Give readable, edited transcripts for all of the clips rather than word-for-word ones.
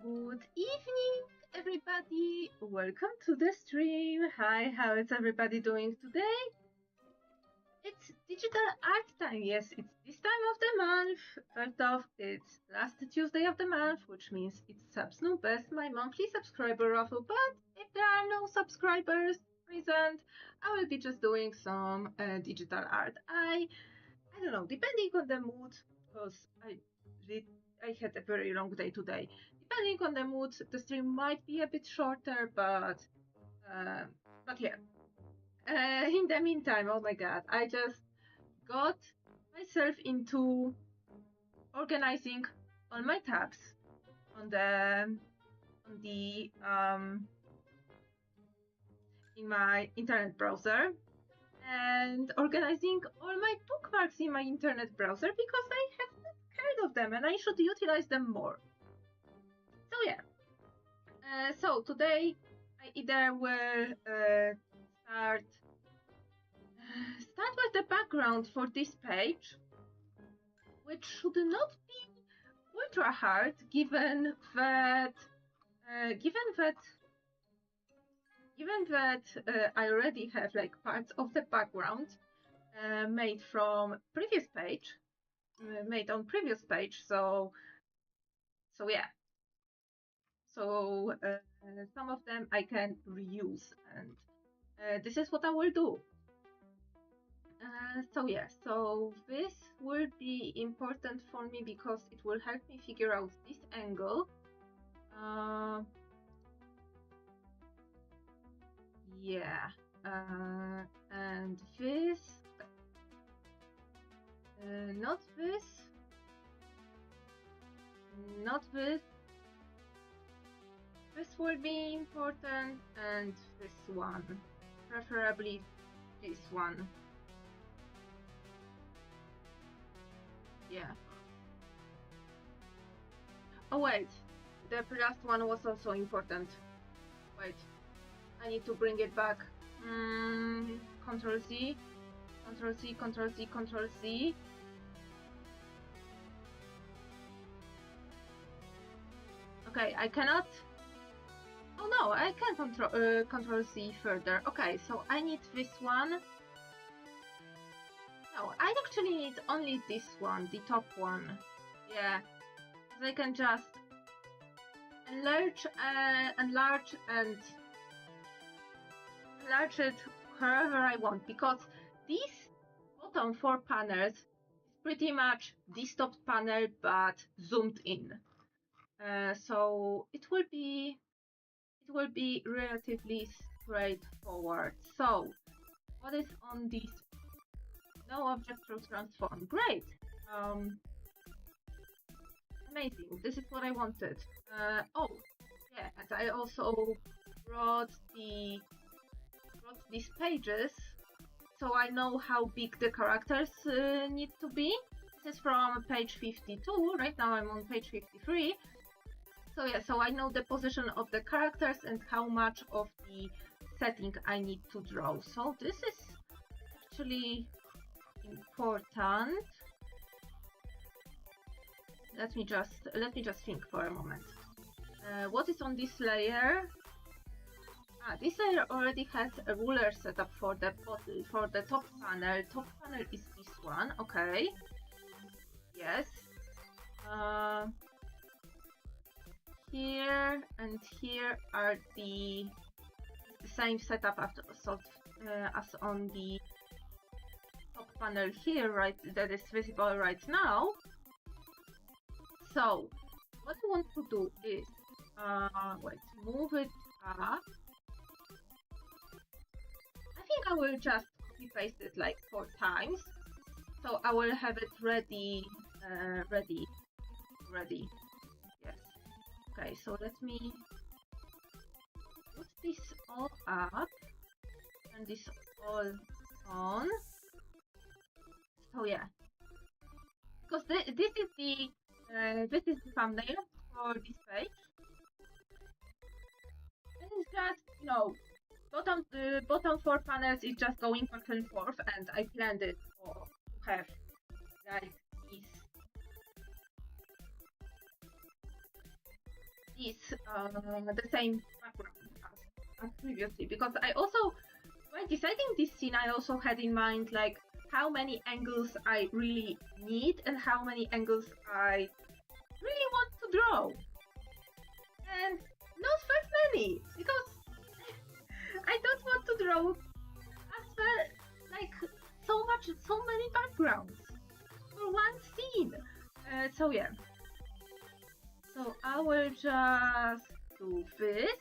Good evening, everybody. Welcome to the stream. Hi, how is everybody doing today? It's digital art time. Yes, it's this time of the month. First off, it's last Tuesday of the month, which means it's Subsnoopers, my monthly subscriber raffle. But if there are no subscribers present, I will be just doing some digital art. I don't know, depending on the mood, because I had a very long day today. Depending on the mood, the stream might be a bit shorter, but yeah. In the meantime, oh my god, I just got myself into organizing all my tabs on the in my internet browser, and organizing all my bookmarks in my internet browser because I have not heard of them and I should utilize them more. So yeah. So today I either will start with the background for this page, which should not be ultra hard given that I already have like parts of the background made on previous page. So yeah. So some of them I can reuse, and this is what I will do. So yeah, so this will be important for me because it will help me figure out this angle. Yeah, and this, not this, not this. This will be important, and this one, preferably this one. Yeah. Oh wait, the last one was also important. Wait. I need to bring it back. Control Z, Control C, Control Z, Control Z. Okay, I cannot. Oh no, I can Control Z further. Okay, so I need this one. No, I actually need only this one, the top one. Yeah, because I can just enlarge it however I want, because these bottom 4 panels is pretty much this top panel but zoomed in. So it will be relatively straightforward. So what is on this? No object to transform. Great. Amazing. This is what I wanted. Oh, yeah, and I also brought these pages, so I know how big the characters need to be. This is from page 52. Right now I'm on page 53. So yeah, so I know the position of the characters and how much of the setting I need to draw. So this is actually important. Let me just think for a moment. What is on this layer? This layer already has a ruler set up for the top panel. Top panel is this one. Okay. Yes. Here and here are the same setup as on the top panel here, right? That is visible right now. So what I want to do is move it up. I think I will just copy paste it like 4 times. So I will have it ready. Yes. Okay, so let me put this all up and this all on. So yeah, because this is the thumbnail for this page. And it's just, you know, the bottom 4 panels is just going back and forth, and I planned it to have like the same background as previously, because I also, while deciding this scene, I also had in mind like how many angles I really need and how many angles I really want to draw. And not that many, because I don't want to draw as well, like so many backgrounds for one scene. So yeah. So I will just do this.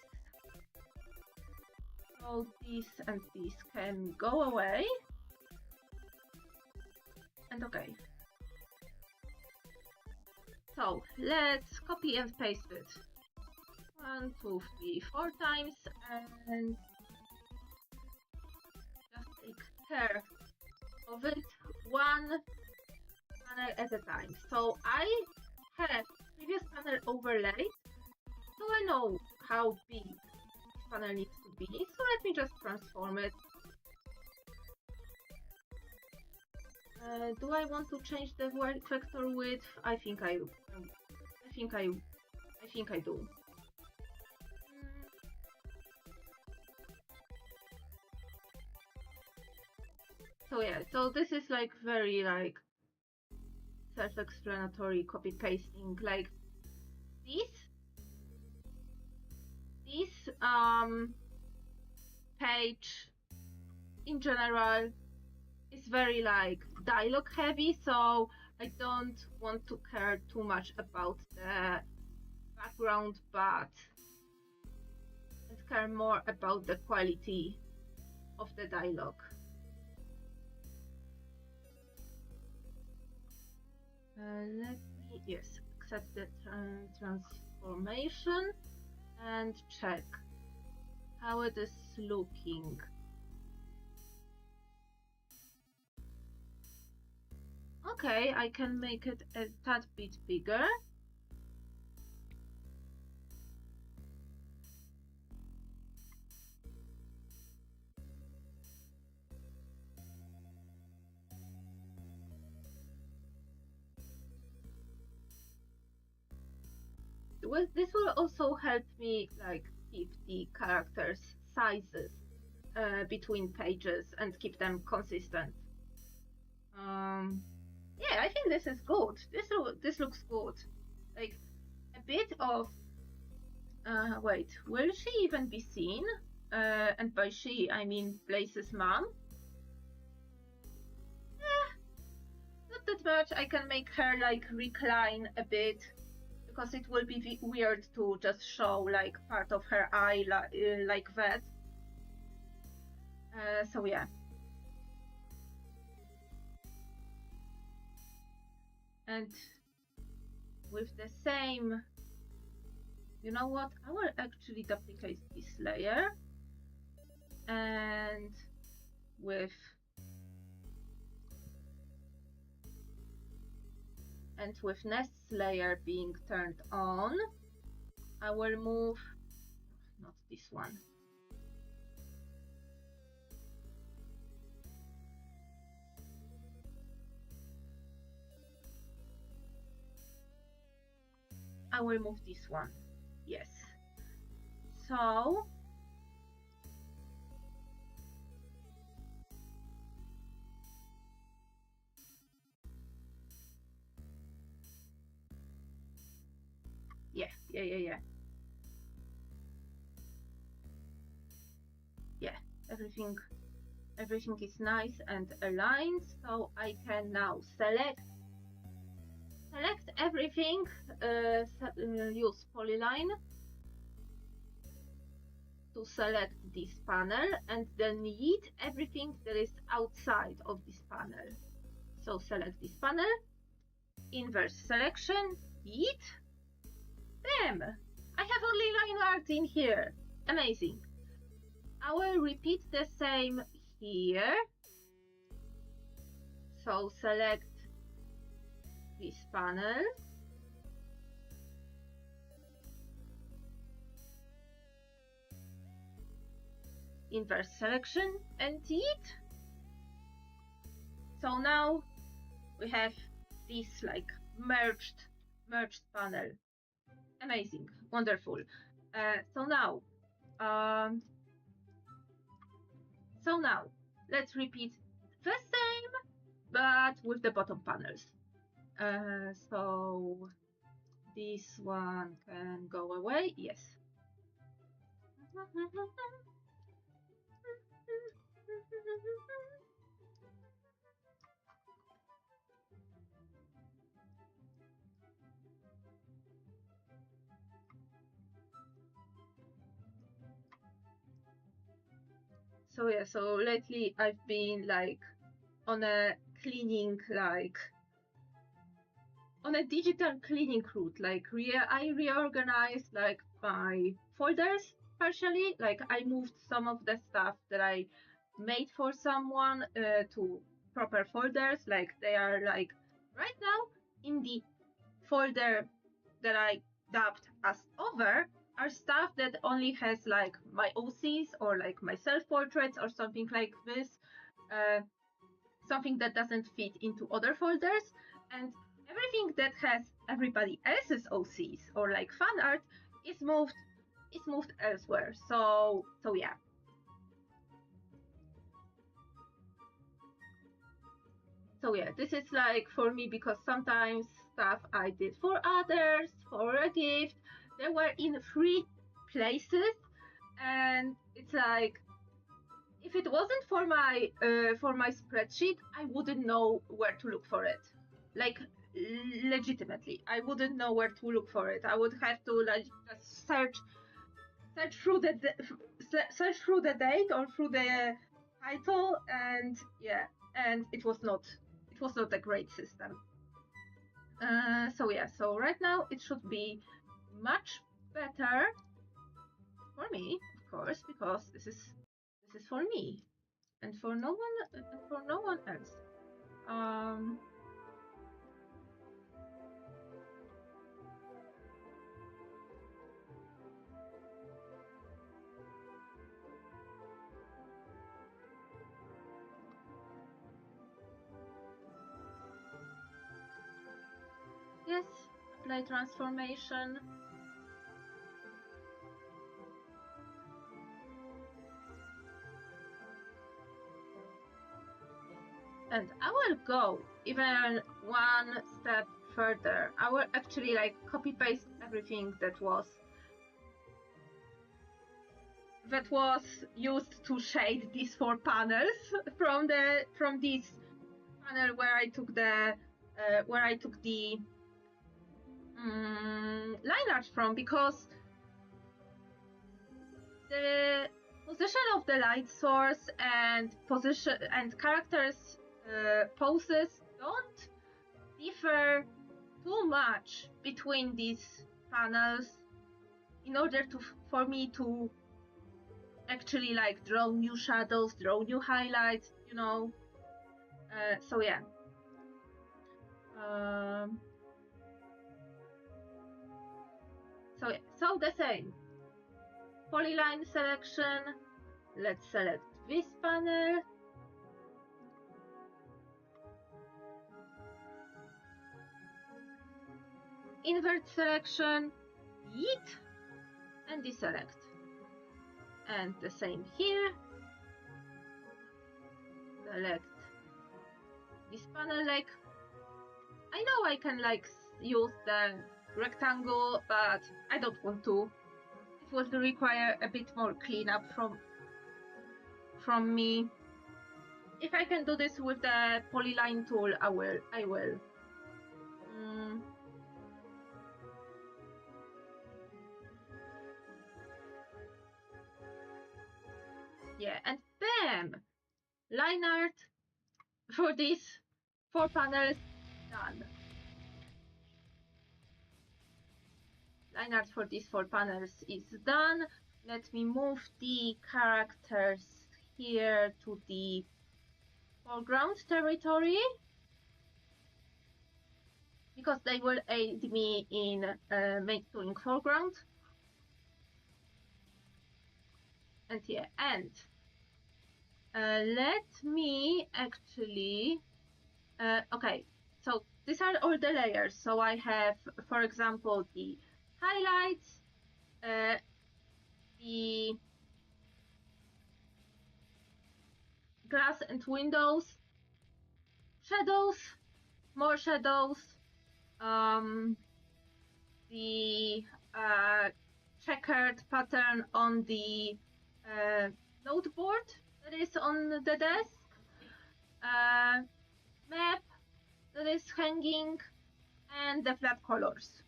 So this and this can go away. And okay. So let's copy and paste it. 1, 2, 3, 4 times, and just take care of it one panel at a time. So I have previous panel overlaid, so I know how big this panel needs to be. So let me just transform it. Do I want to change the vector width? I think I do. So yeah, so this is like very like self-explanatory copy pasting. Like this page in general is very like dialogue heavy, so I don't want to care too much about the background, but I care more about the quality of the dialogue. Let me accept the transformation and check how it is looking. Okay, I can make it a tad bit bigger. . this will also help me like keep the characters' sizes between pages and keep them consistent. Yeah, I think this is good. This looks good. Like a bit of. Wait, will she even be seen? And by she, I mean Blaze's mom. Not that much. I can make her like recline a bit because it will be weird to just show like part of her eye like that. So yeah. And with the same, you know what? I will actually duplicate this layer, and with Nest's layer being turned on, I will move, not this one. I will move this one. Yes. So yeah. Everything is nice and aligned, so I can now select everything, use polyline to select this panel, and then yeet everything that is outside of this panel. So select this panel, inverse selection, yeet. Bam! I have only line art in here. Amazing. I will repeat the same here. So select this panel. Inverse selection and yeet. So now we have this like merged panel. Amazing, wonderful. So now let's repeat the same, but with the bottom panels. So this one can go away. Yes. So yeah, so lately I've been like on a cleaning, like on a digital cleaning route. Like I reorganized like my folders partially. Like I moved some of the stuff that I made for someone to proper folders. Like they are like right now in the folder that I dubbed as over are stuff that only has like my OCs or like my self-portraits or something like this, something that doesn't fit into other folders, and everything that has everybody else's OCs or like fan art is moved elsewhere. So yeah. So yeah, this is like for me because sometimes stuff I did for others, for a gift, they were in free places, and it's like if it wasn't for my spreadsheet, I wouldn't know where to look for it. Like legitimately, I wouldn't know where to look for it. I would have to like just search through the date or through the title, and yeah, and it was not a great system. So yeah, so right now it should be much better for me, of course, because this is for me and for no one else. Yes, apply transformation. And I will go even one step further. I will actually like copy paste everything that was used to shade these 4 panels from this panel where I took the line art from, because the position of the light source and position and characters poses don't differ too much between these panels in order for me to actually like draw new shadows, draw new highlights, you know. So yeah. So the same. Polyline selection. Let's select this panel. Invert selection, yeet, and deselect. And the same here. Select this panel. Like, I know I can like use the rectangle, but I don't want to. It will require a bit more cleanup from me. If I can do this with the polyline tool, I will. Yeah, and bam! Line art for these 4 panels done. Line art for these 4 panels is done. Let me move the characters here to the foreground territory, because they will aid me in making foreground. And yeah, and let me actually, okay, so these are all the layers. So I have, for example, the highlights, the glass and windows, shadows, more shadows, the checkered pattern on the noteboard that is on the desk, map that is hanging, and the flat colors.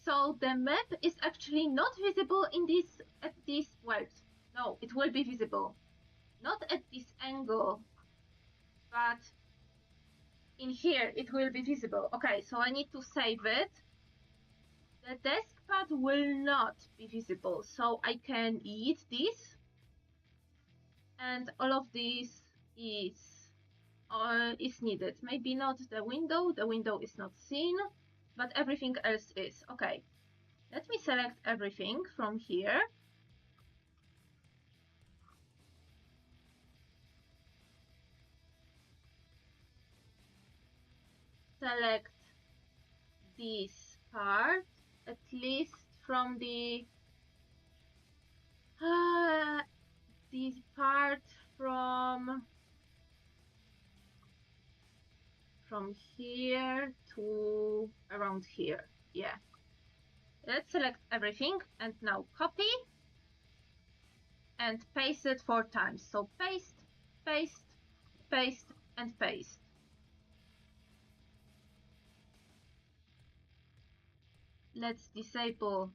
So the map is actually not visible in this well, no, it will be visible, not at this angle, but in here it will be visible. Okay, so I need to save it. The desk pad will not be visible, so I can eat this, and all of this is needed. Maybe not the window is not seen, but everything else is. Okay, let me select everything from here. Select this part, at least from the this part from here to around here. Yeah. Let's select everything and now copy and paste it 4 times. So paste, paste, paste, and paste. Let's disable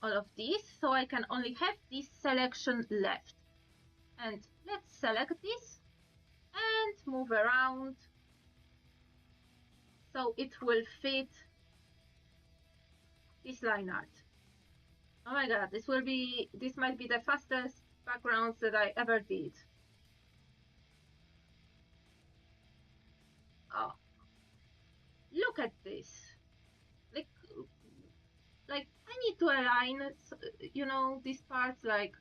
all of these so I can only have this selection left. And let's select this and move around so it will fit this line art. Oh my god, this might be the fastest backgrounds that I ever did. Oh, look at this. Like I need to align, you know, these parts like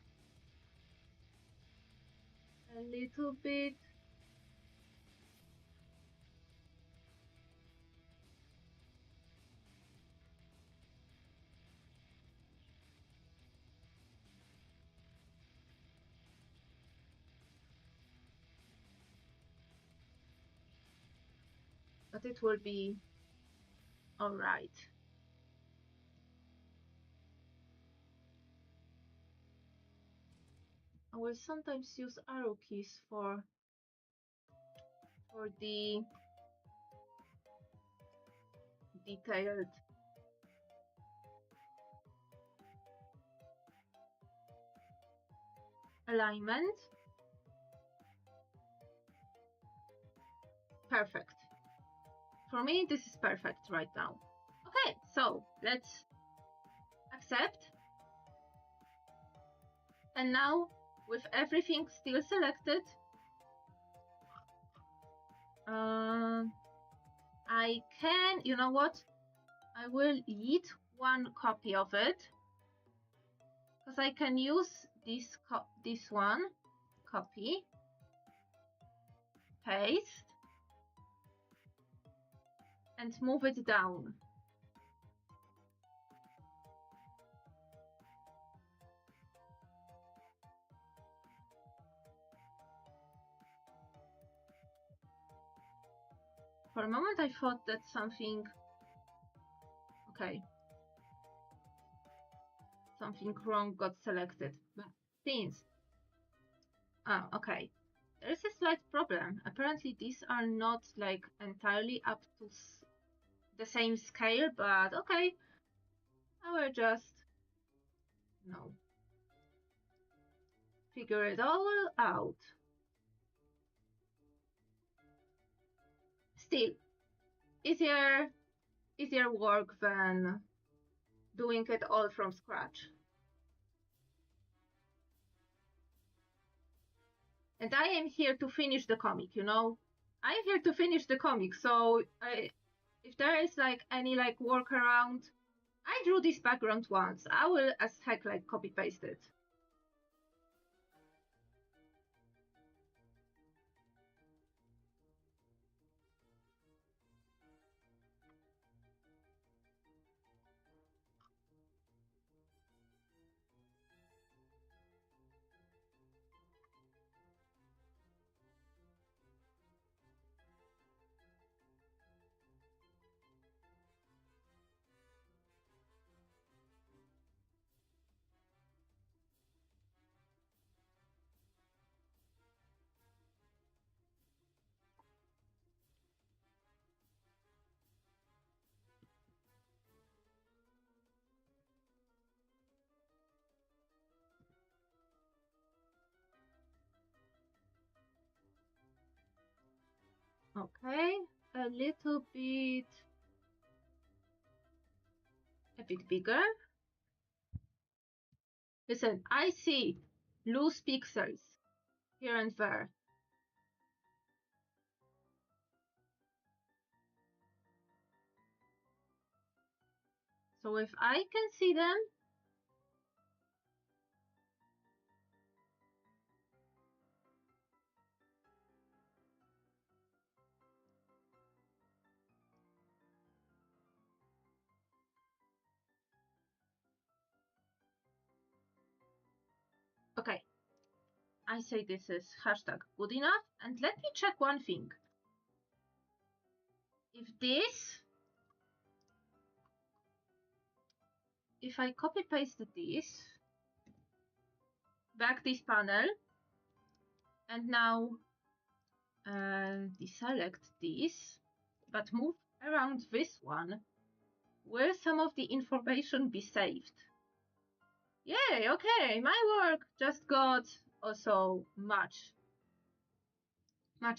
a little bit. but it will be all right. I will sometimes use arrow keys for the detailed alignment. Perfect. For me, this is perfect right now. Okay, so let's accept. And now, with everything still selected, I can, you know what? I will eat one copy of it, because I can use this one, copy, paste, and move it down. For a moment I thought that something, okay, something wrong got selected, but since, okay, there's a slight problem. Apparently these are not like entirely up to the same scale, but okay, I will just, figure it all out. Still, easier work than doing it all from scratch. And I am here to finish the comic, you know? I'm here to finish the comic, so if there is like any like workaround, I drew this background once. I will as heck like copy paste it. Okay, a bit bigger. Listen, I see loose pixels here and there. So if I can see them, okay, I say this is hashtag good enough. And let me check one thing. If I copy paste this, back this panel, and now deselect this, but move around this one, will some of the information be saved? Yay, okay, my work just got also much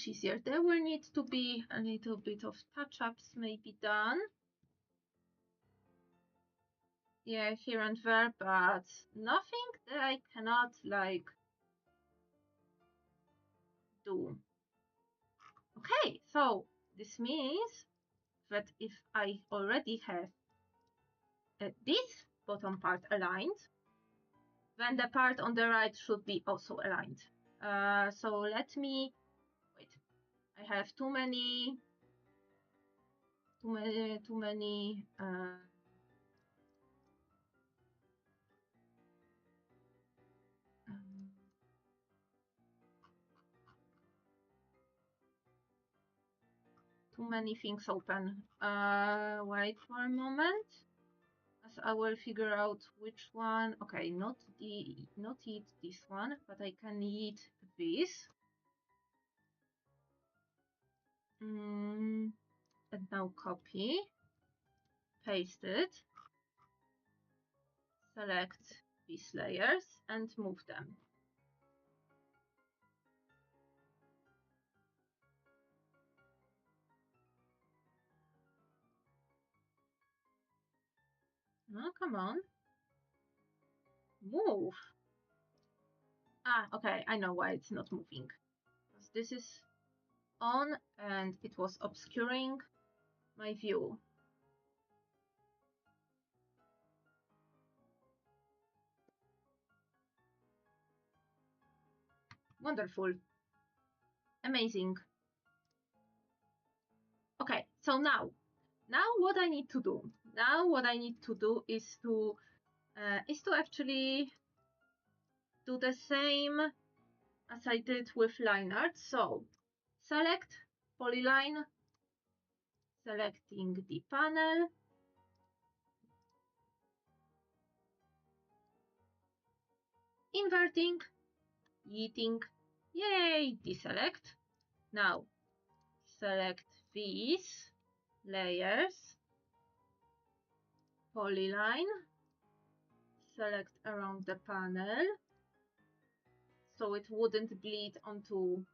easier. There will need to be a little bit of touch-ups maybe done. Yeah, here and there, but nothing that I cannot like do. Okay, so this means that if I already have this bottom part aligned, then the part on the right should be also aligned. So let me, wait, I have too many too many things open. Wait for a moment, as I will figure out which one. Okay, not eat this one, but I can eat this. And now copy, paste it, select these layers and move them. Oh, come on. Move. Ah, okay, I know why it's not moving. Because this is on and it was obscuring my view. Wonderful. Amazing. Okay, so now what I need to do? Now what I need to do is to actually do the same as I did with line art. So select polyline, selecting the panel, inverting, yeeting, yay, deselect. Now select these layers, polyline, select around the panel so it wouldn't bleed onto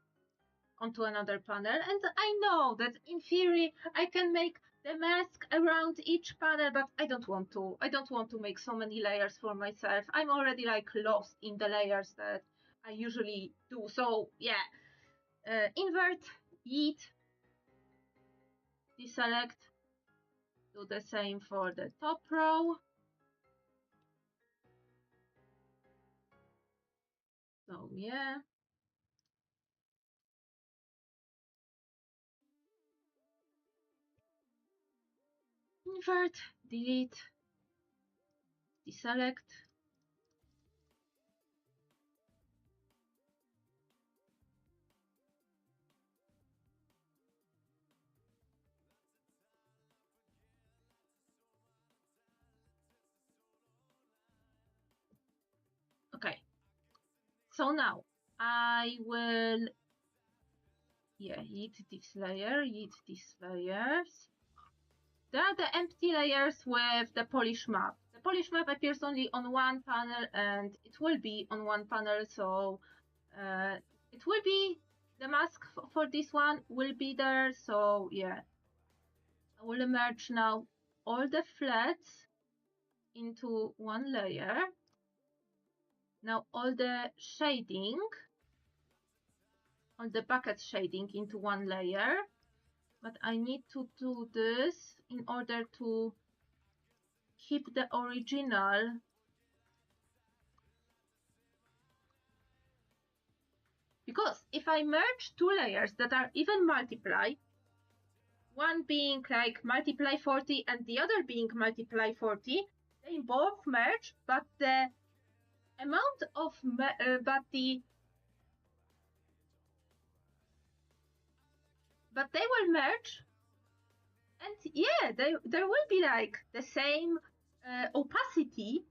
another panel. And I know that in theory I can make the mask around each panel, but I don't want to. I don't want to make so many layers for myself. I'm already like lost in the layers that I usually do. So yeah, invert, yeet, deselect, do the same for the top row. So yeah. Invert, delete, deselect. Okay. So now I will eat this layer, eat these layers. There are the empty layers with the polish map. The polish map appears only on one panel and it will be on one panel, so it will be the mask for this one will be there. So yeah, I will merge now all the flats into one layer. Now all the shading, all the bucket shading into one layer. But I need to do this in order to keep the original. Because if I merge two layers that are even multiply, one being like multiply 40 and the other being multiply 40, they both merge, but the amount of but they will merge, and yeah, there will be like the same opacity,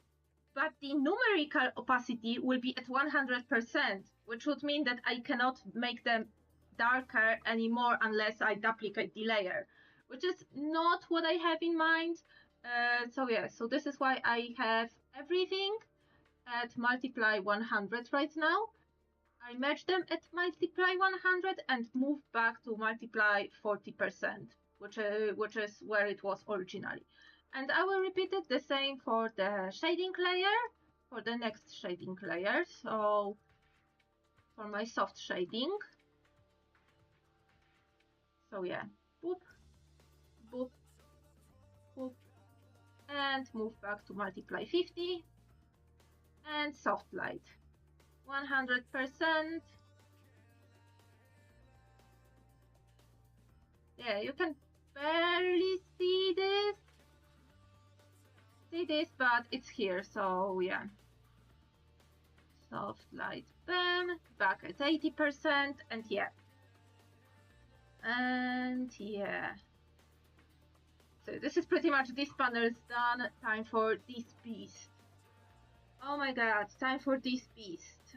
but the numerical opacity will be at 100%, which would mean that I cannot make them darker anymore unless I duplicate the layer, which is not what I have in mind. So yeah, so this is why I have everything at multiply 100 right now. I merge them at multiply 100 and move back to multiply 40%, which is where it was originally. And I will repeat it the same for the shading layer, for the next shading layer. So for my soft shading. So yeah, boop, boop, boop, and move back to multiply 50 and soft light 100%. Yeah, you can barely see this, but it's here, so yeah. Soft light, bam, back at 80%, and yeah. And yeah. So this is pretty much this panel is done. Time for this beast. Oh my god, time for this beast.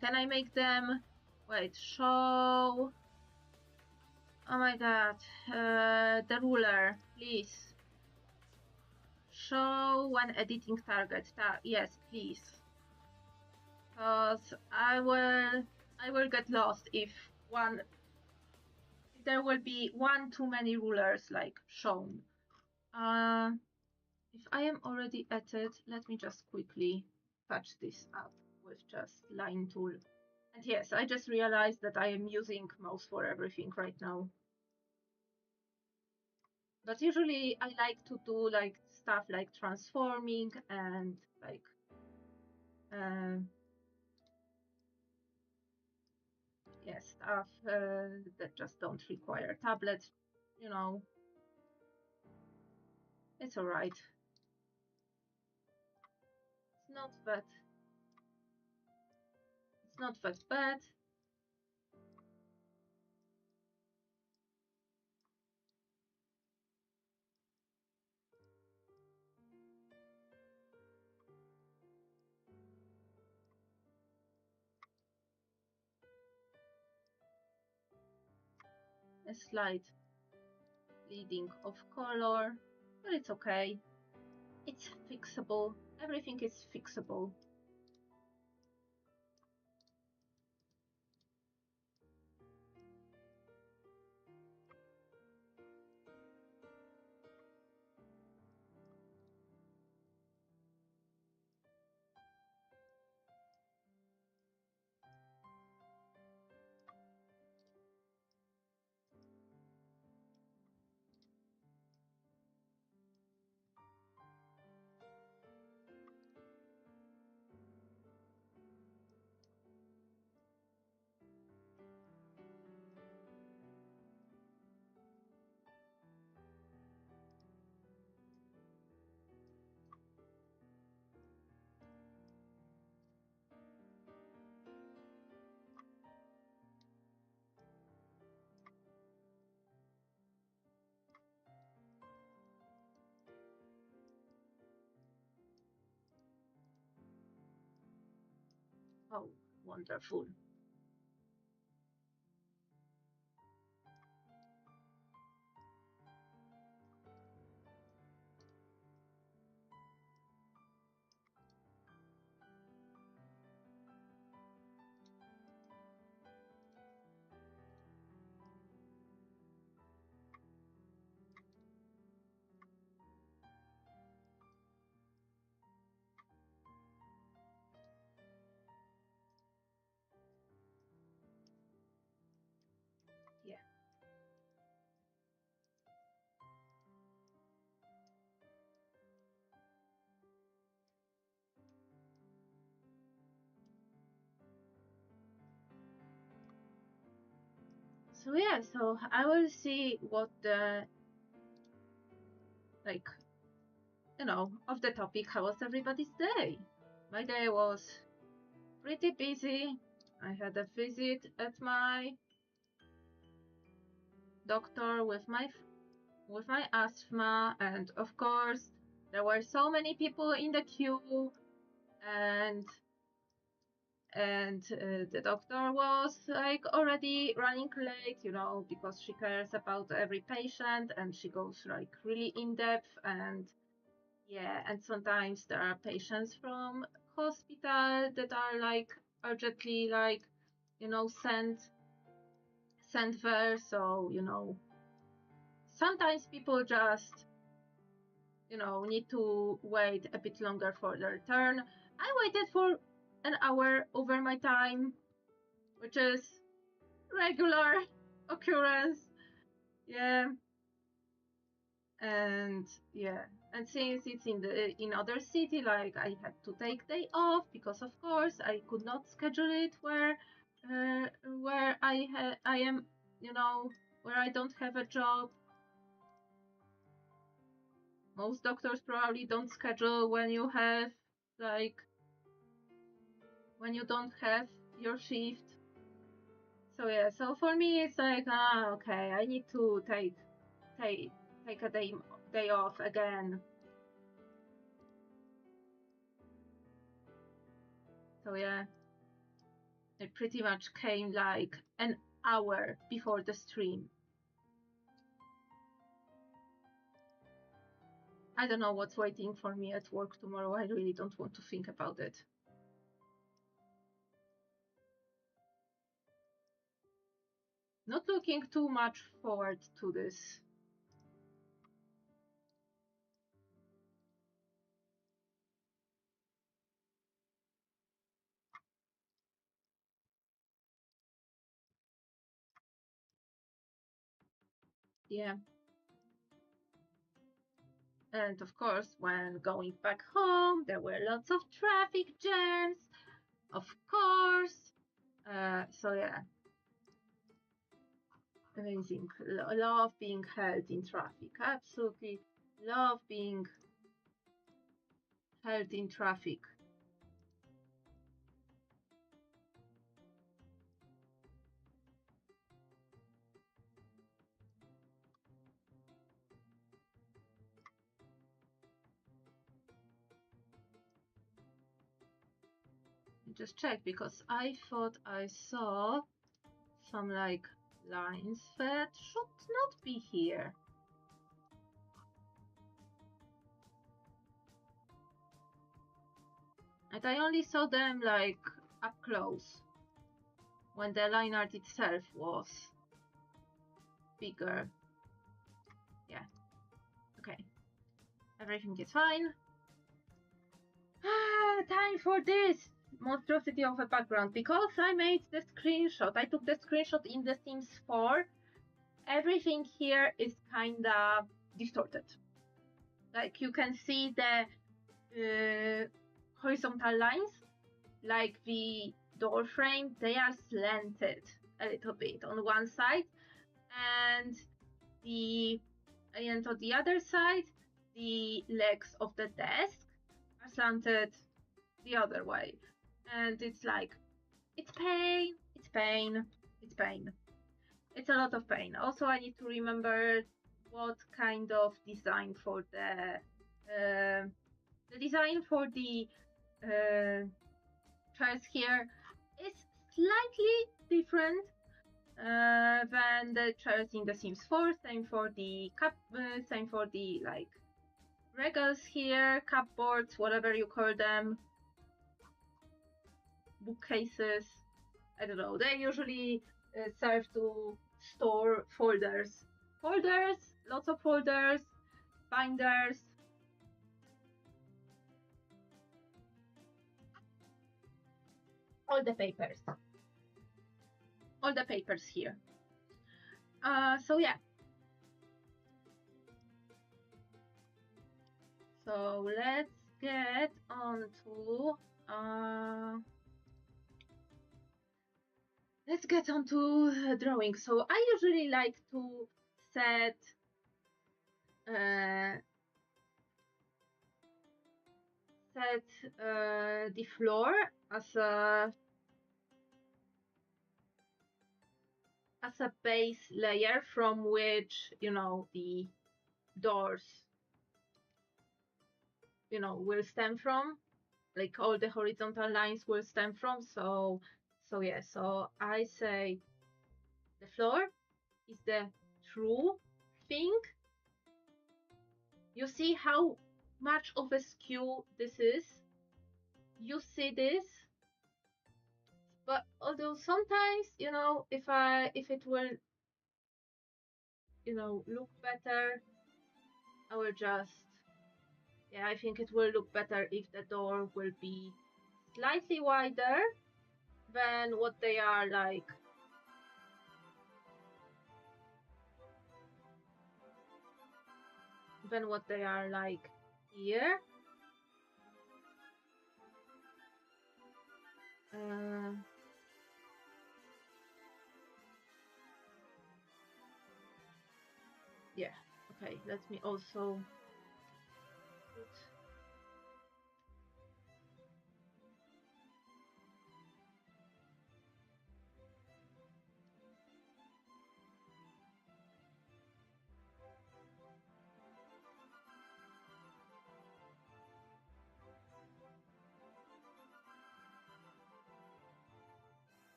Can I make them? Wait, show. Oh my god, the ruler, please. Show when editing target. Yes, please. Cause I will get lost if there will be one too many rulers like shown. If I am already at it, let me just quickly patch this up with just line tool. And yes, I just realized that I am using mouse for everything right now. But usually I like to do like stuff like transforming and like yeah, stuff that just don't require tablet, you know. It's alright. It's not that bad. A slight bleeding of color, but it's okay. It's fixable. Everything is fixable. Oh, wonderful. Yeah. So yeah, so I will see what the like off the topic, how was everybody's day? My day was pretty busy. I had a visit at my doctor with my asthma, and of course there were so many people in the queue, and the doctor was like already running late, because she cares about every patient and she goes like really in depth. And yeah, and sometimes there are patients from hospital that are like urgently like sent there. So sometimes people just need to wait a bit longer for their turn. I waited for an hour over my time, which is regular occurrence. Yeah. And yeah, and since it's in other city, like I had to take day off because of course I could not schedule it where I am, where I don't have a job. Most doctors probably don't schedule when you have like when you don't have your shift. So yeah, so for me it's like, okay, I need to take a day off again. So yeah, it pretty much came like an hour before the stream. I don't know what's waiting for me at work tomorrow. I really don't want to think about it. Not looking too much forward to this. Yeah. And of course, when going back home, there were lots of traffic jams, of course. So yeah, amazing. Love being held in traffic. Absolutely love being held in traffic. Just check because I thought I saw some like lines that should not be here. And I only saw them like up close when the line art itself was bigger. Yeah, okay, everything is fine. Time for this monstrosity of a background. Because I made the screenshot, I took the screenshot in the Sims 4, everything here is kinda distorted. Like you can see the horizontal lines, like the door frame, they are slanted a little bit on one side, and on the other side, the legs of the desk are slanted the other way. And it's like, it's pain, it's pain, it's pain. It's a lot of pain. Also, I need to remember what kind of design for the design for the chairs here is slightly different than the chairs in the Sims 4. Same for the same for the like regals here, cupboards, whatever you call them, bookcases. I don't know. They usually serve to store folders. Folders, lots of folders, binders. All the papers. All the papers here. So yeah. So let's get on to drawing. So I usually like to set the floor as a base layer from which, you know, the doors, you know, will stem from, like all the horizontal lines will stem from. So yeah, so I say the floor is the true thing. You see how much of a skew this is? You see this? But although sometimes, you know, if it will, you know, look better, I will just, yeah, I think it will look better if the door will be slightly wider than what they are like. Than what they are like here. Yeah, okay, let me also put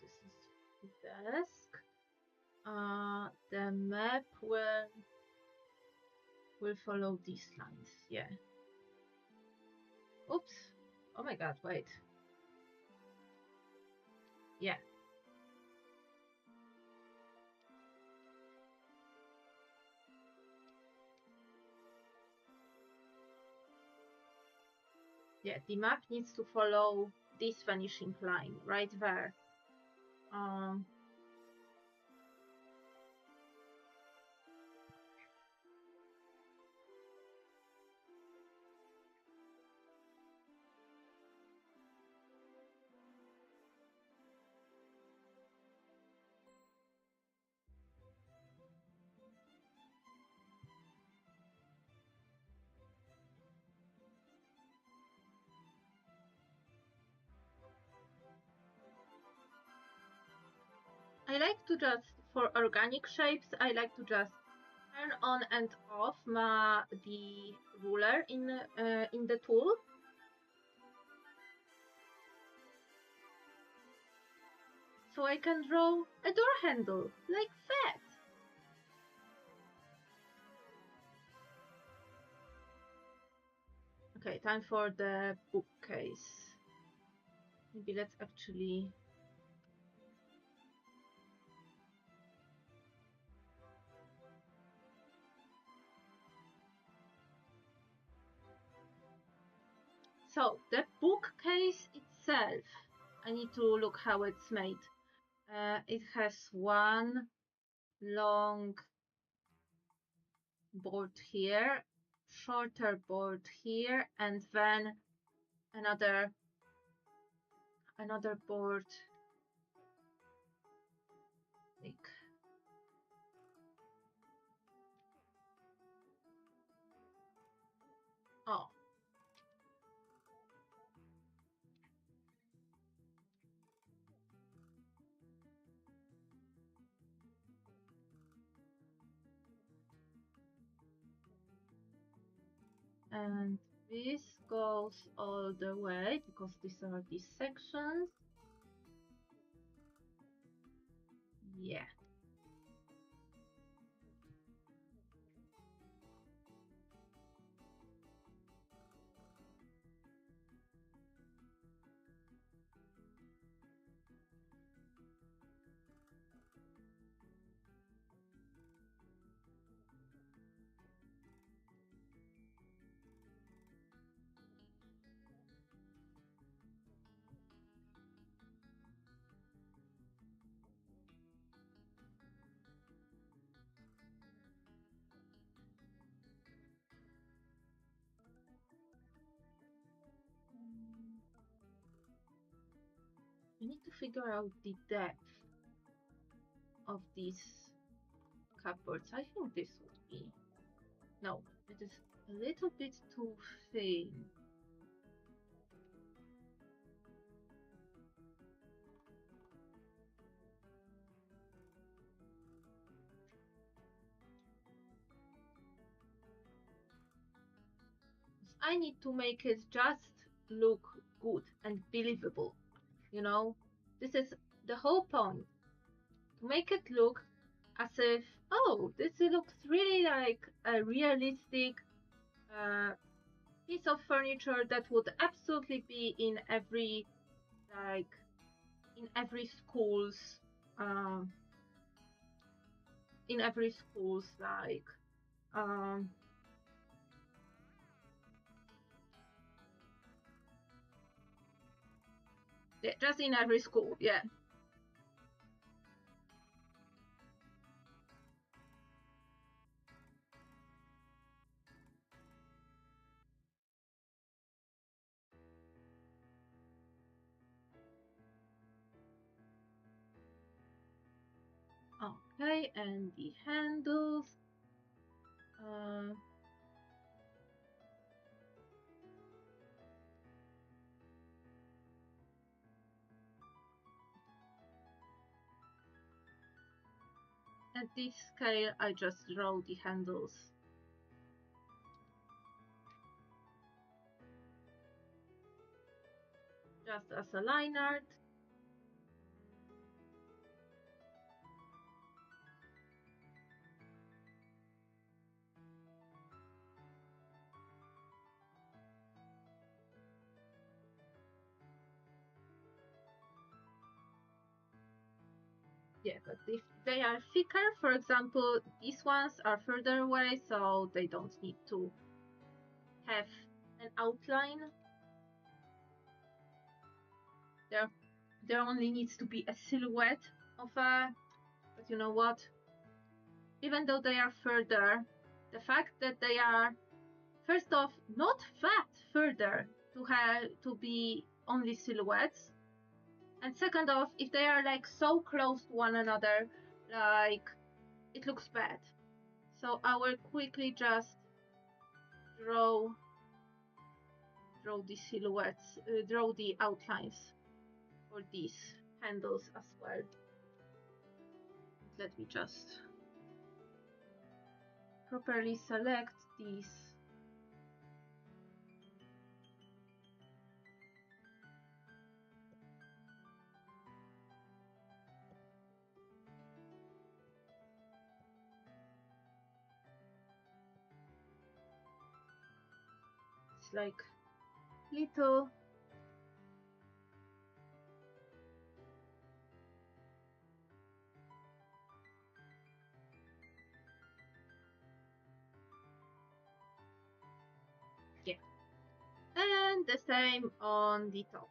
this is the desk. The map will follow these lines. Yeah. Oops. Oh my god, wait. Yeah. Yeah, the map needs to follow this vanishing line right there. I like to just, for organic shapes, I like to just turn on and off the ruler in the tool. So I can draw a door handle, like that. Okay, time for the bookcase. Maybe let's actually... So, the bookcase itself, I need to look how it's made. It has one long board here, shorter board here, and then another board like oh. And this goes all the way because these are these sections. Yeah. I need to figure out the depth of these cupboards. I think this would be... No, it is a little bit too thin. I need to make it just look good and believable. You know, this is the whole point. To make it look as if, oh, this looks really like a realistic piece of furniture that would absolutely be in every school's like yeah, just in every school, yeah. Okay, and the handles. At this scale, I just draw the handles. Just as a line art. Yeah, but if they are thicker, for example, these ones are further away, so they don't need to have an outline. There only needs to be a silhouette of a, but you know what? Even though they are further, the fact that they are, first off, not that further to be only silhouettes, and second off, if they are like so close to one another, like it looks bad. So I will quickly just draw the silhouettes, draw the outlines for these handles as well. Let me just properly select these. It's like little yeah, and the same on the top.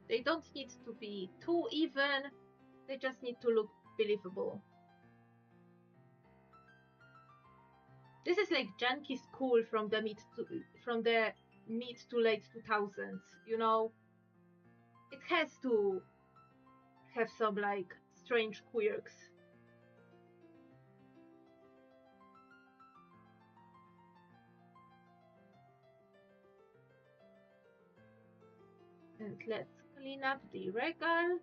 They don't need to be too even, they just need to look believable. This is like junky school from the mid to late 2000s, you know? It has to have some like strange quirks. And let's clean up the regal.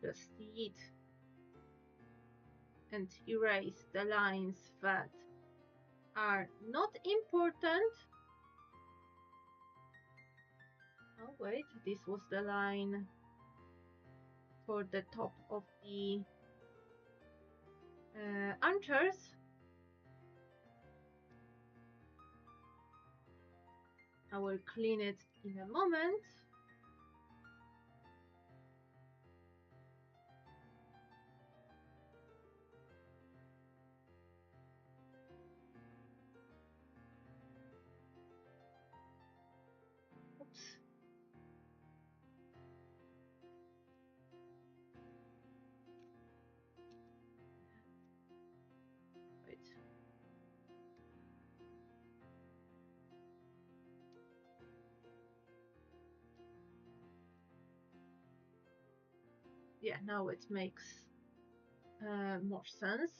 Just delete and erase the lines that are not important. Oh wait, this was the line for the top of the armchairs. I will clean it in a moment. Oops. Wait. Yeah, now it makes more sense.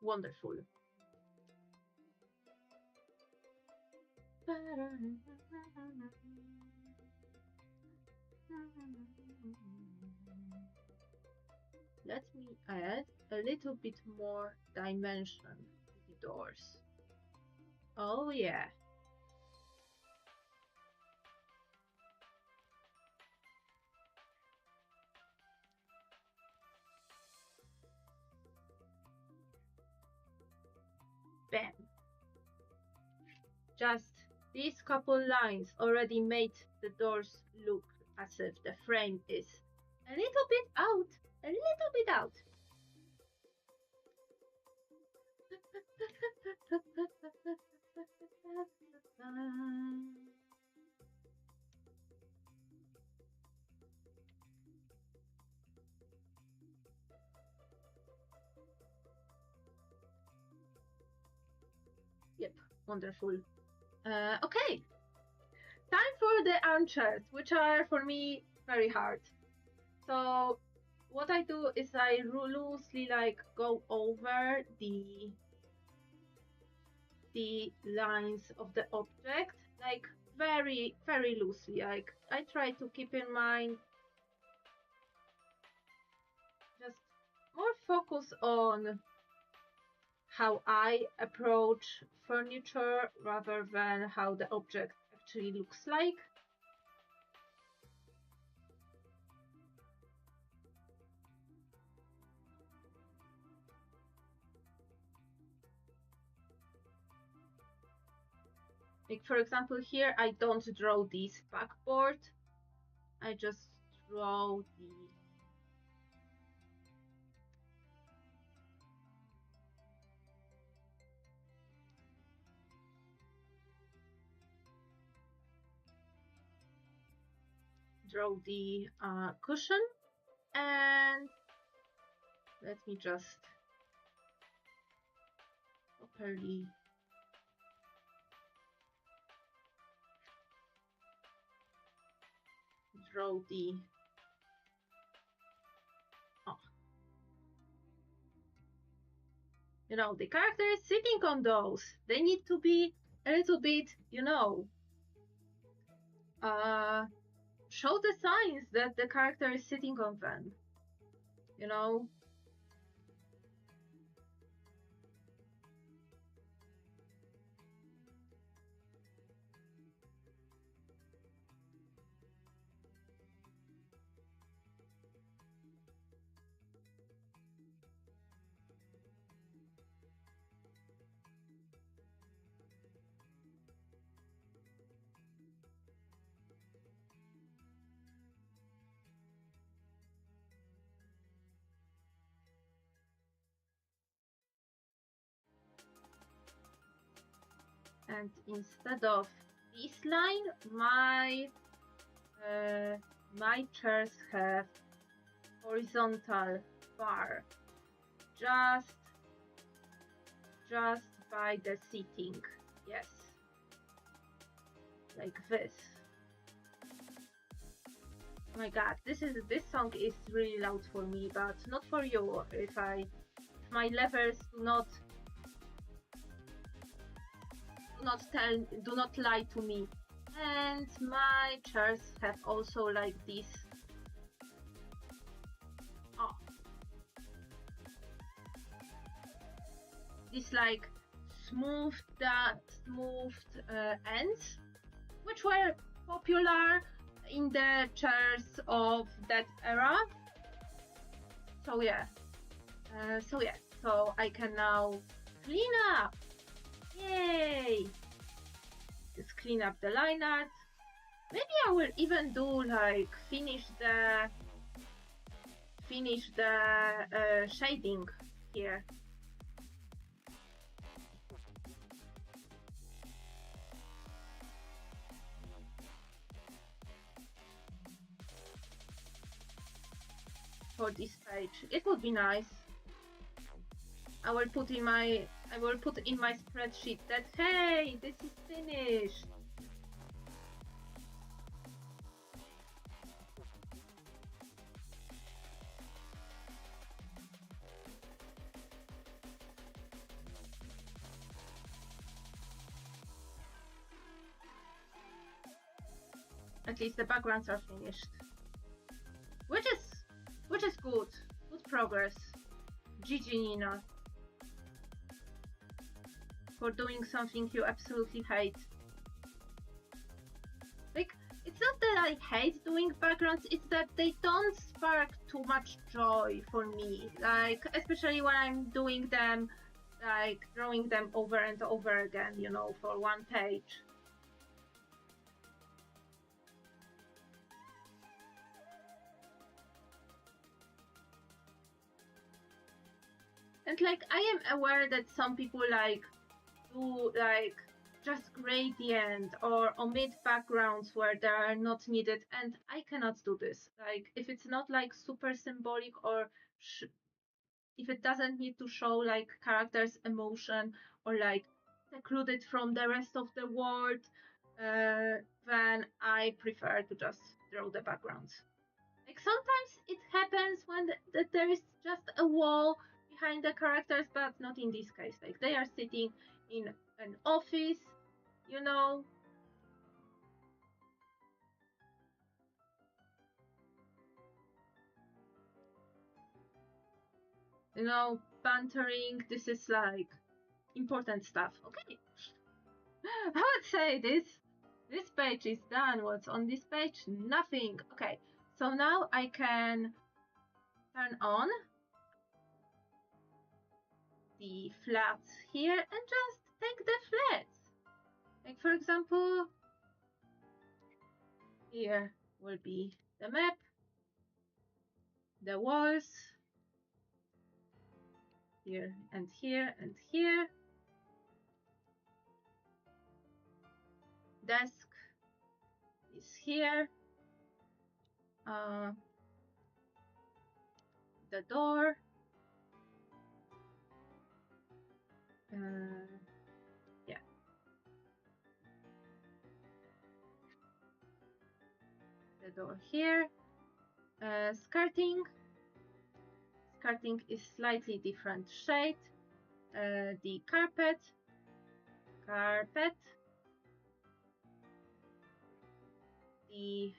Wonderful. Let me add a little bit more dimension to the doors. Oh yeah. Bam. Just these couple lines already made the doors look as if the frame is a little bit out, a little bit out. Wonderful. Okay. Time for the armchairs, which are for me very hard. So what I do is I loosely like go over the lines of the object, like very, very loosely. Like I try to keep in mind just more focus on how I approach furniture rather than how the object actually looks like. Like for example, here I don't draw this backboard. I just draw the cushion, and let me just properly draw the you know, the character is sitting on those. They need to be a little bit, you know, show the signs that the character is sitting on them, you know. And instead of this line, my chairs have horizontal bar just by the seating. Yes, like this. Oh my god, this song is really loud for me, but not for you. If my levels do not lie to me. And my chairs have also like this. This like smoothed ends, which were popular in the chairs of that era. So yeah, so I can now clean up. Yay! Just clean up the line art. Maybe I will even do like finish the shading here. For this page, it would be nice. I will put in my spreadsheet that hey, this is finished. At least the backgrounds are finished, which is good progress. GG Nina, for doing something you absolutely hate. Like, it's not that I hate doing backgrounds, it's that they don't spark too much joy for me. Like, especially when I'm doing them, like drawing them over and over again, you know, for one page. And like, I am aware that some people like do like just gradient or omit backgrounds where they are not needed, and I cannot do this. Like, if it's not like super symbolic or if it doesn't need to show like characters' emotion or like secluded from the rest of the world, then I prefer to just draw the backgrounds. Like sometimes it happens when there is just a wall behind the characters, but not in this case. Like they are sitting in an office, you know. You know, bantering. This is like important stuff. Okay. I would say this page is done. What's on this page? Nothing. Okay. So now I can turn on the flats here and just take the flats. Like for example, here will be the map, the walls, here and here and here, desk is here, the door, yeah, the door here, skirting is slightly different shade, the carpet, the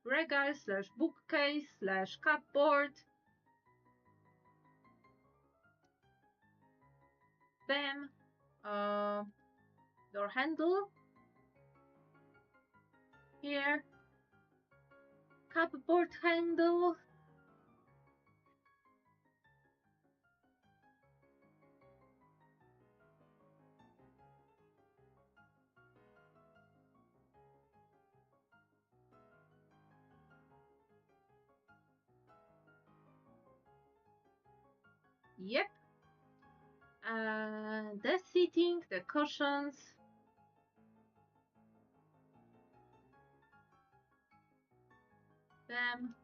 regal slash bookcase slash cupboard, bam, door handle, here, cupboard handle, yep, the seating, the cushions, them,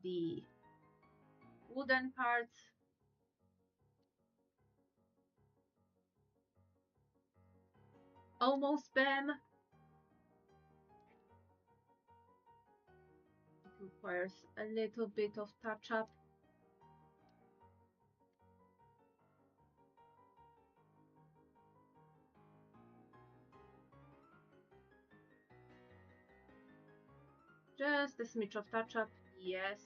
the wooden parts, almost bam. It requires a little bit of touch up. Just a smidge of touch up, yes.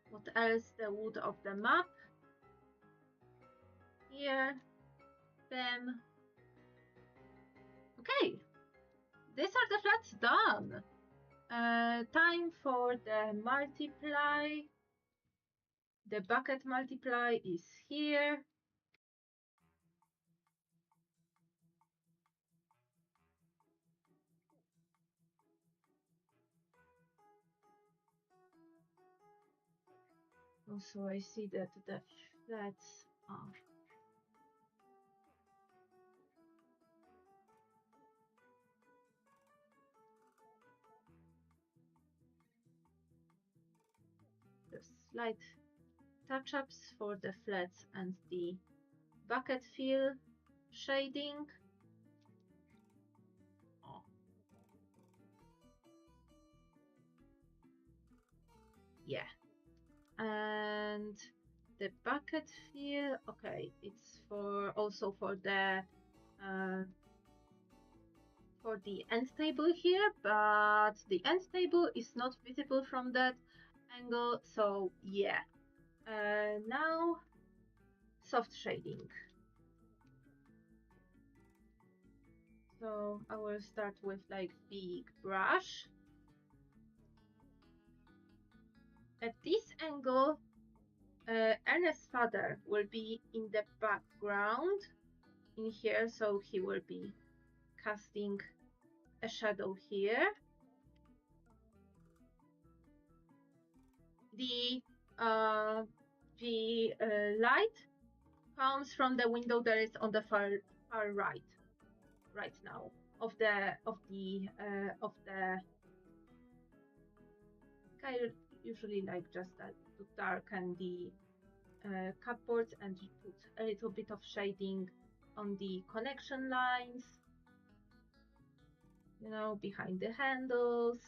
What else? The wood of the map. Here, bam. Okay, these are the flats done. Time for the multiply. The bucket multiply is here. Also, I see that the flats are the slight touch-ups for the flats and the bucket fill shading. Oh. Yeah. And the bucket fill, okay, it's for also for the end table here, but the end table is not visible from that angle, so yeah. Now soft shading. So I will start with like big brush. At this angle, Ernest's father will be in the background in here, so he will be casting a shadow here. The light comes from the window that is on the far right now of the okay, usually like just to darken the cupboards, and you put a little bit of shading on the connection lines, you know, behind the handles.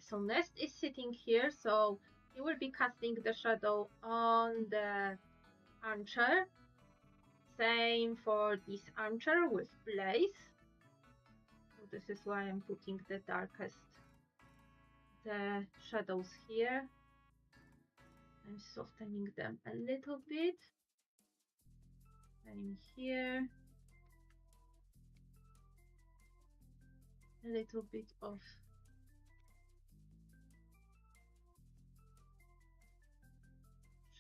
So Nest is sitting here, so he will be casting the shadow on the armchair. Same for this armchair with Blaze. So this is why I'm putting the shadows here. I'm softening them a little bit. Same here. A little bit of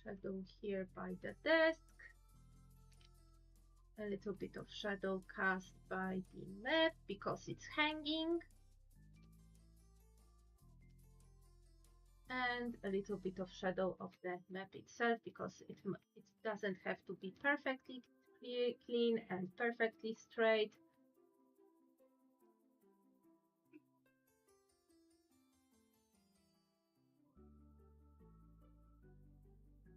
shadow here by the desk. A little bit of shadow cast by the map because it's hanging. And a little bit of shadow of the map itself because it doesn't have to be perfectly clean and perfectly straight.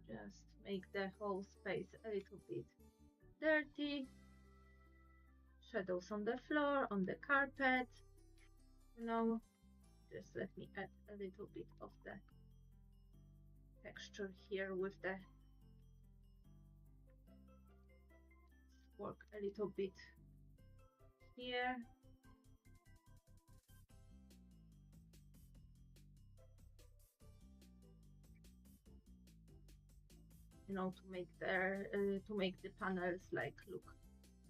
Just make the whole space a little bit dirty. Shadows on the floor, on the carpet. You know, just let me add a little bit of the texture here with the work a little bit here. You know, to make the panels like look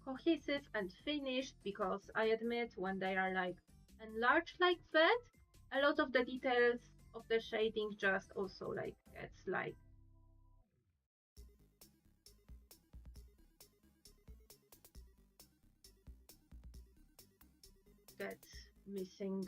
cohesive and finished, because I admit when they are like enlarged like that, a lot of the details of the shading just also like gets missing.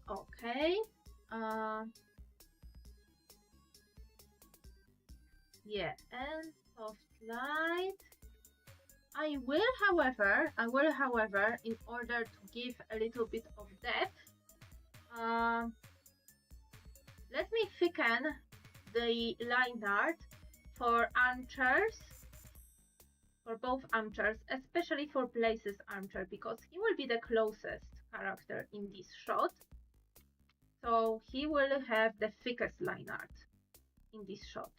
Okay. Yeah, and soft light. I will, however, in order to give a little bit of depth, let me thicken the line art for armchairs, for both armchairs, especially for Blaze's armchair, because he will be the closest character in this shot. So he will have the thickest line art in this shot.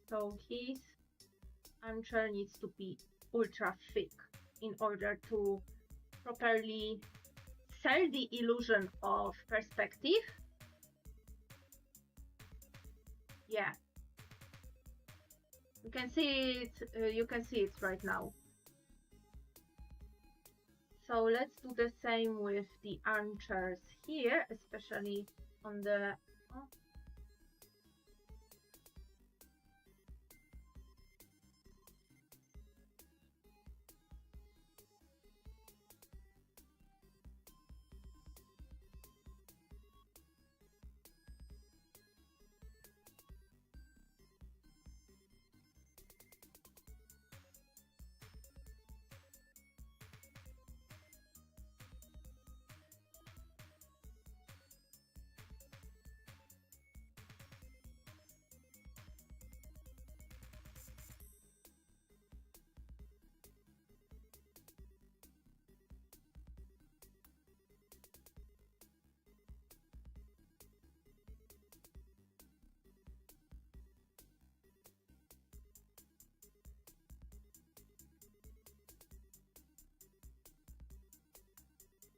So his armchair needs to be ultra thick in order to properly sell the illusion of perspective. Yeah, you can see it right now. So let's do the same with the armchairs here, especially on the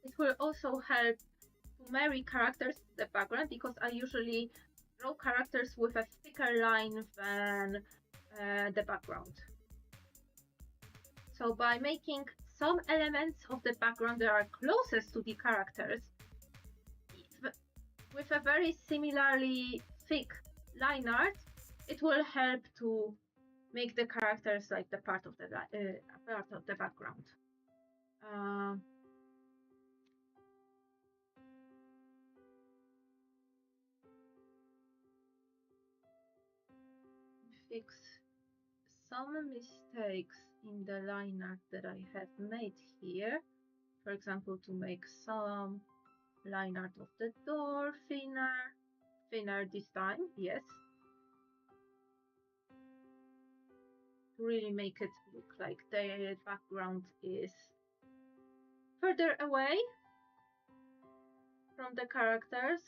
it will also help to marry characters to the background because I usually draw characters with a thicker line than the background. So by making some elements of the background that are closest to the characters with a very similarly thick line art, it will help to make the characters like the part of the background. Fix some mistakes in the line art that I have made here. For example, to make some line art of the door thinner this time, yes. To really make it look like the background is further away from the characters.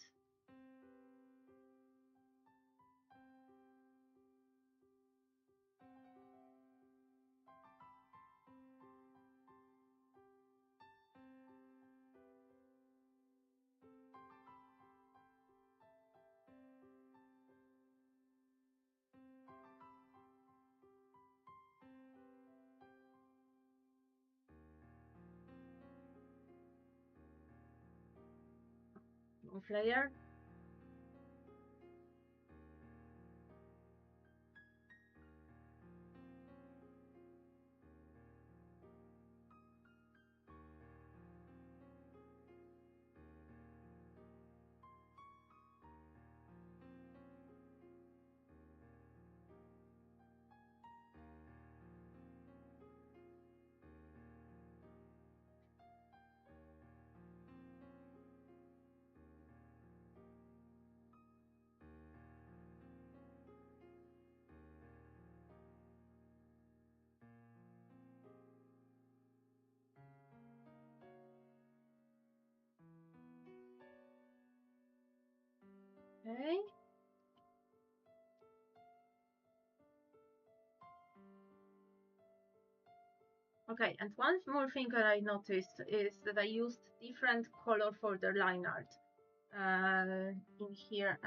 Move layer. Okay. Okay, and one more thing that I noticed is that I used different color for the line art. In here,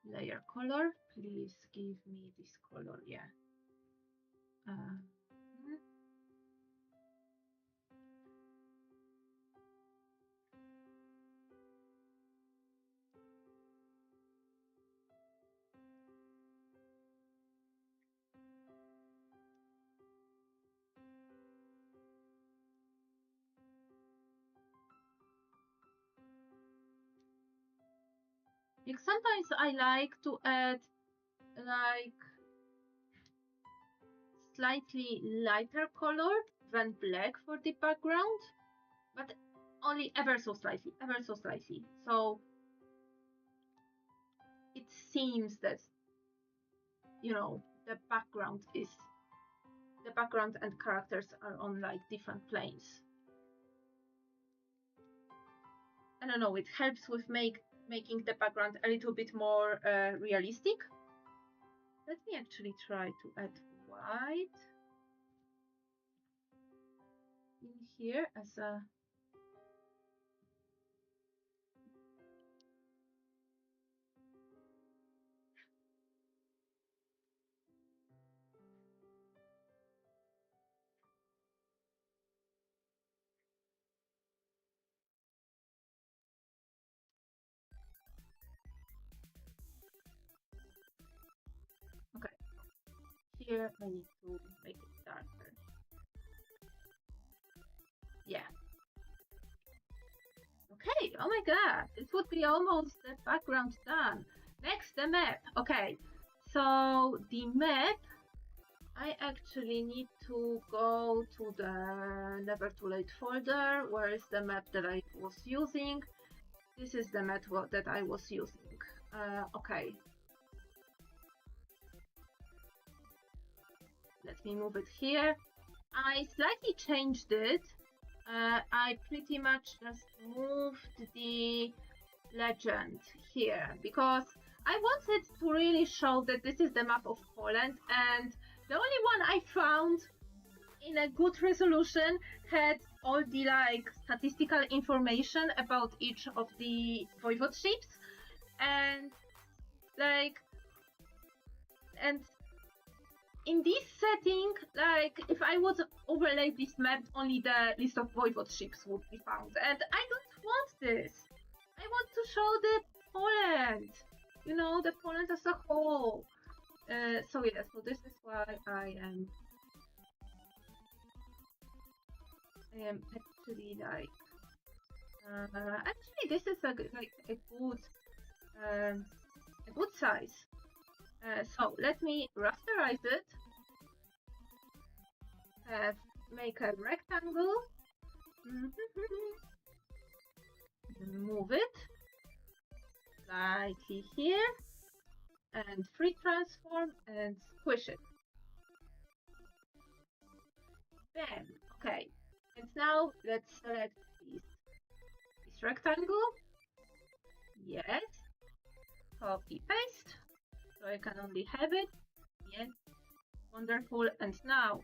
layer color. Please give me this color, yeah. Like sometimes I like to add like slightly lighter color than black for the background, but only ever so slightly. So it seems that, you know, the background and characters are on like different planes. I don't know, it helps with making the background a little bit more realistic. Let me actually try to add white in here as a okay. Here I need to make it darker. Yeah. Okay, oh my god, this would be almost the background done. Next, the map. Okay, so the map, I actually need to go to the Never Too Late folder. Where is the map that I was using? This is the map that I was using. Okay. Let me move it here. I slightly changed it. I pretty much just moved the legend here because I wanted to really show that this is the map of Poland, and the only one I found in a good resolution had all the like statistical information about each of the voivodeships, and like, and in this setting, like, if I would overlay this map, only the list of voivodeships would be found, and I don't want this. I want to show the Poland, you know, the Poland as a whole. So yeah, so this is why I am actually like, actually this is a good size. So let me rasterize it. Make a rectangle. Move it slightly here, and free transform and squish it. Bam. Okay. And now let's select this rectangle. Yes. Copy paste. So I can only have it. Yes. Wonderful. And now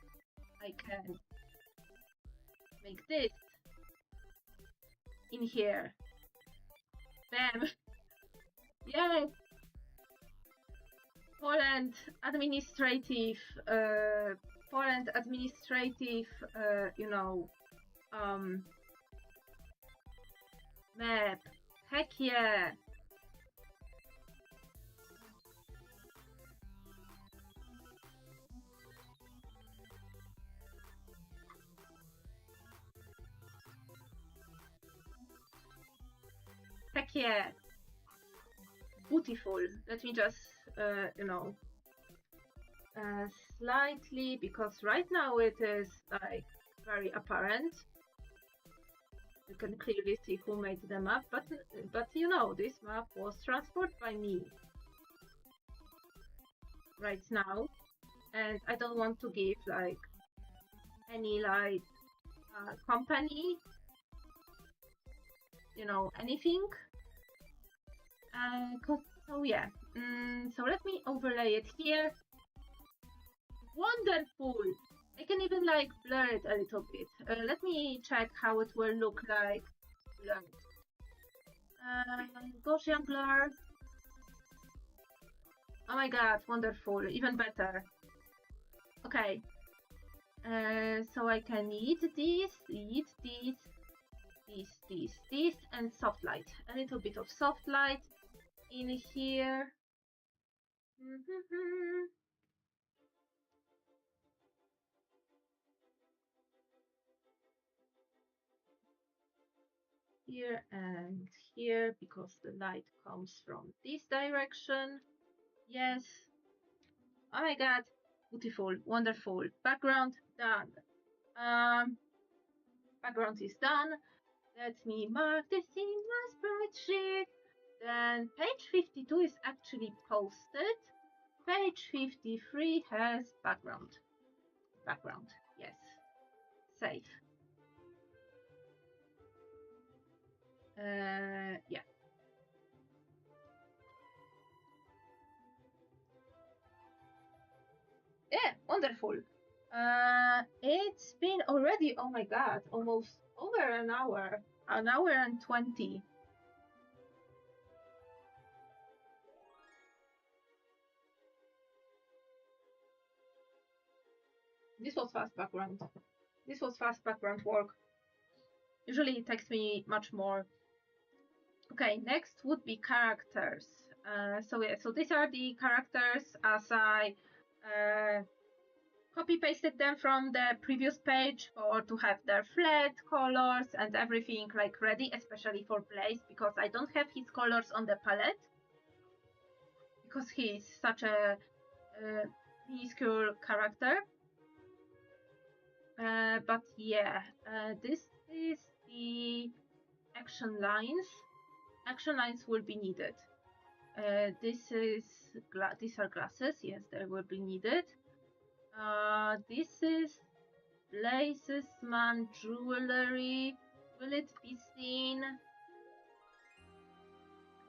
I can make this in here. Bam. Yes. Poland administrative, you know, map. Heck yeah. Heck yeah. Beautiful. Let me just, you know, slightly, because right now it is like very apparent. You can clearly see who made the map, but you know, this map was transported by me right now, and I don't want to give like any like company, you know, anything. So yeah, so let me overlay it here. Wonderful! I can even like blur it a little bit. Let me check how it will look like blurred. Gaussian blur. Oh my god, wonderful, even better. Okay. So I can eat this, and soft light. A little bit of soft light in here. Here and here, because the light comes from this direction. Yes. Oh my god, beautiful, wonderful. Background done. Background is done. Let me mark this in my spreadsheet. Then page 52 is actually posted. Page 53 has background. Background, yes. Save. Yeah. Yeah, wonderful. It's been already, oh my god, almost over an hour and 20. This was fast background. This was fast background work. Usually it takes me much more. Okay, next would be characters. So yeah, so these are the characters as I copy pasted them from the previous page for to have their flat colors and everything like ready, especially for Blaze, because I don't have his colors on the palette because he's such a minuscule character. But yeah, this is the action lines. Action lines will be needed. These are glasses. Yes, they will be needed. This is Blaze's man jewelry. Will it be seen?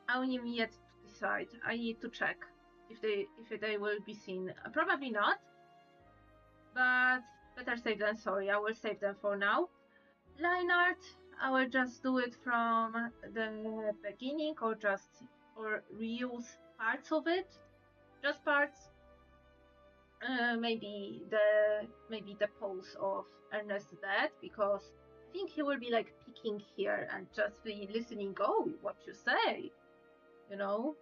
I only yet to decide. I need to check if they will be seen. Probably not, but better safe than sorry. I will save them for now. line art, I will just do it from the beginning or reuse parts of it, just parts. Maybe the pose of Ernest Dead, because I think he will be like peeking here and just be listening. Oh, what you say, you know?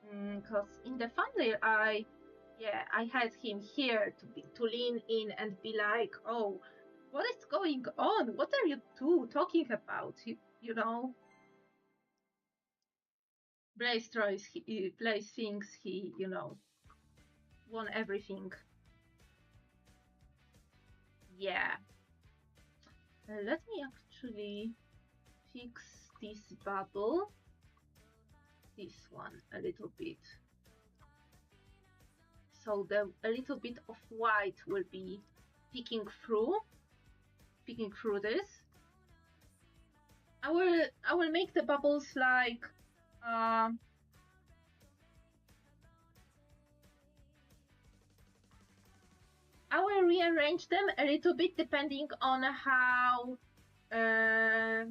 Because in the thumbnail, I had him here to lean in and be like, oh, what is going on? What are you two talking about? You know? Blaze thinks he, won everything. Yeah. Let me actually fix this bubble. This one a little bit. So a little bit of white will be peeking through this. I will make the bubbles like I will rearrange them a little bit depending on how where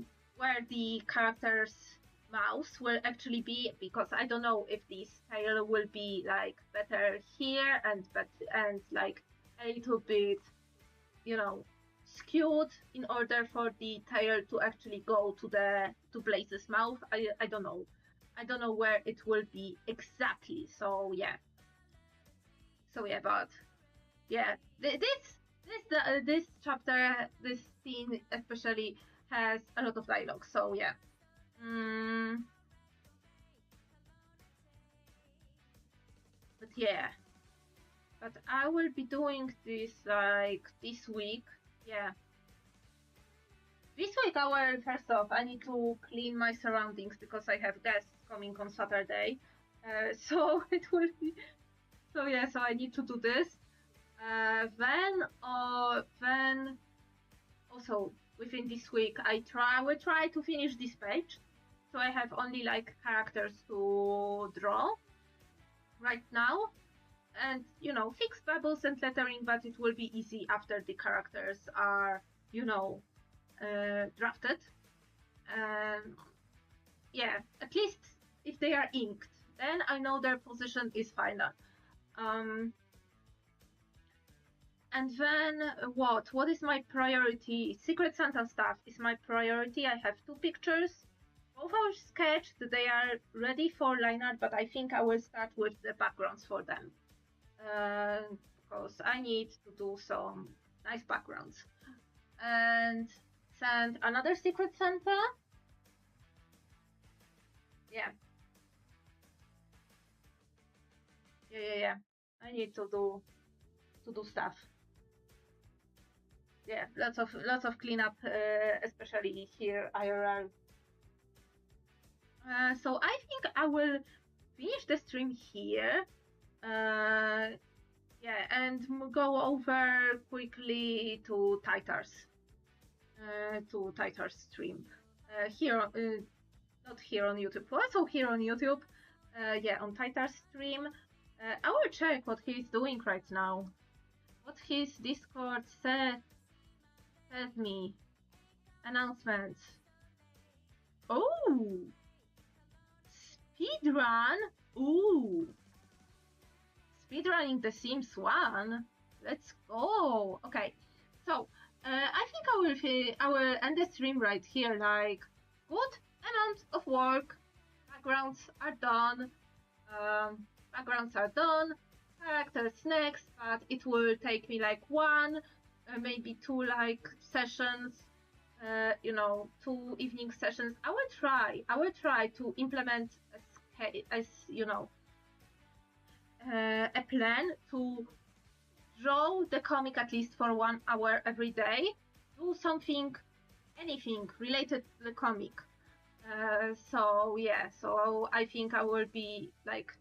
the character's mouth will actually be, because I don't know if this tail will be like better here and like a little bit, skewed in order for the tail to actually go to Blaze's mouth. I don't know. I don't know where it will be exactly. So yeah. But yeah, this chapter, this scene especially has a lot of dialogue. So yeah. But yeah. But I will be doing this like this week. Yeah. This week first off, I need to clean my surroundings because I have guests coming on Saturday. So it will be, so yeah, so I need to do this. Then also within this week, I will try to finish this page. So I have only like characters to draw right now, and fix bubbles and lettering, but it will be easy after the characters are drafted. Yeah, at least if they are inked, then I know their position is final. And then what is my priority? Secret Santa stuff is my priority. I have 2 pictures. Both are sketched. They are ready for line art, but I think I will start with the backgrounds for them. Because I need to do some nice backgrounds. And send another Secret Santa. Yeah. Yeah. I need to do stuff. Yeah, lots of cleanup, especially here IRL. So I think I will finish the stream here. Yeah, and go over quickly to Titar's stream. Here, not here on YouTube, also here on YouTube. Yeah, on Titar's stream. I will check what he's doing right now. What his Discord said me. Announcements. Oh! Speedrun? Ooh! Speedrunning The Sims 1? Let's go! Okay, so I think I will end the stream right here. Like, good amount of work. Backgrounds are done. Characters next, but it will take me like 1, maybe 2 like sessions. 2 evening sessions. I will try to implement a plan to draw the comic at least for 1 hour every day. Do something, anything related to the comic. So yeah, so I think I will be like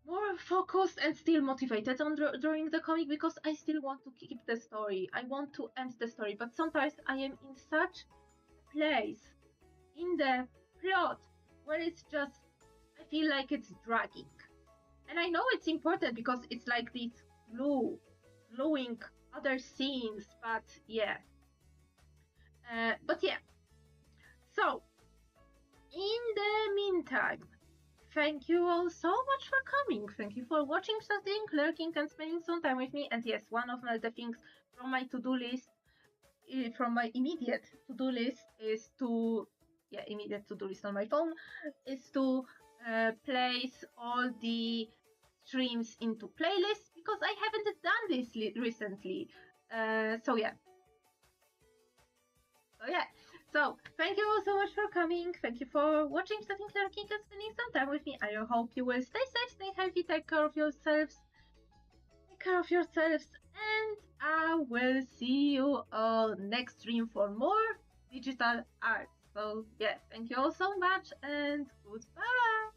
more focused and still motivated on drawing the comic, because I still want to keep the story. I want to end the story, but sometimes I am in such a place in the plot where it's just, I feel like it's dragging. And I know it's important because it's like this gluing other scenes, but yeah. So in the meantime, thank you all so much for coming. Thank you for watching something, lurking, and spending some time with me. And yes, one of the things from my to-do list, from my immediate to-do list, is to immediate to-do list on my phone is to place all the streams into playlists, because I haven't done this recently. So thank you all so much for coming. Thank you for watching, starting, lurking, and spending some time with me. I hope you will stay safe, stay healthy, take care of yourselves. And I will see you all next stream for more digital art. So yeah, thank you all so much, and goodbye.